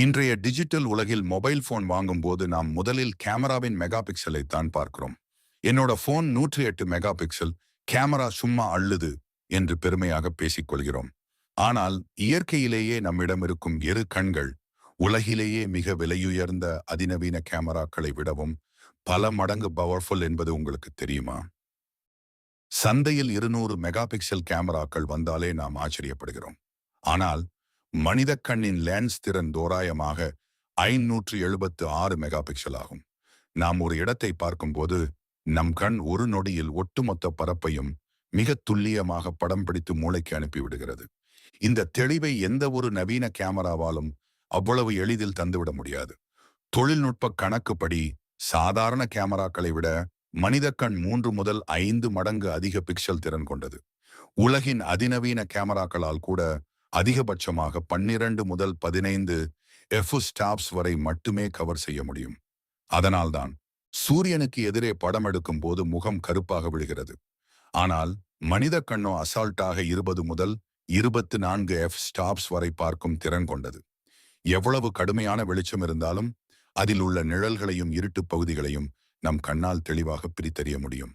இன்றைய டிஜிட்டல் உலகில் mobile phone வாங்கும்போது நாம் முதலில் கேமராவின் மெகா பிக்சலை தான் பார்க்கிறோம். என்னோட போன் 108 மெகா பிக்சல், கேமரா சும்மா அள்ளுது என்று பெருமையாக பேசிக்கொள்கிறோம். ஆனால் இயற்கையிலேயே நம்மிடம் இருக்கும் இரு கண்கள் உலகிலேயே மிக விலையுயர்ந்த அதிநவீன கேமராக்களை விடவும் பல மடங்கு பவர்ஃபுல் என்பது உங்களுக்கு தெரியுமா? சந்தையில் 200 மெகா பிக்சல் கேமராக்கள் வந்தாலே நாம் ஆச்சரியப்படுகிறோம். ஆனால் மனித கண்ணின் லென்ஸ் திறன் தோராயமாக 576 மெகா பிக்சல் ஆகும். நாம் ஒரு இடத்தை பார்க்கும்போது நம் கண் ஒரு நொடியில் ஒட்டுமொத்த பரப்பையும் மிக துல்லியமாக படம் பிடித்து மூளைக்கு அனுப்பிவிடுகிறது. இந்த தெளிவை எந்த ஒரு நவீன கேமராவாலும் அவ்வளவு எளிதில் தந்துவிட முடியாது. தொழில்நுட்ப கணக்குப்படி சாதாரண கேமராக்களை விட மனித கண் 3 முதல் 5 மடங்கு அதிக பிக்சல் திறன் கொண்டது. உலகின் அதிநவீன கேமராக்களால் கூட அதிகபட்சமாக 12 முதல் 15 ஸ்டாப்ஸ் வரை மட்டுமே கவர் செய்ய முடியும். அதனால்தான் சூரியனுக்கு எதிரே படம் எடுக்கும் போது முகம் கருப்பாக விழுகிறது. ஆனால் மனித கண்ணோ அசால்ட்டாக 20 முதல் 24 ஸ்டாப்ஸ் வரை பார்க்கும் திறன் கொண்டது. எவ்வளவு கடுமையான வெளிச்சம் இருந்தாலும் அதில் உள்ள நிழல்களையும் இருட்டு பகுதிகளையும் நம் கண்ணால் தெளிவாக பிரித்தறிய முடியும்.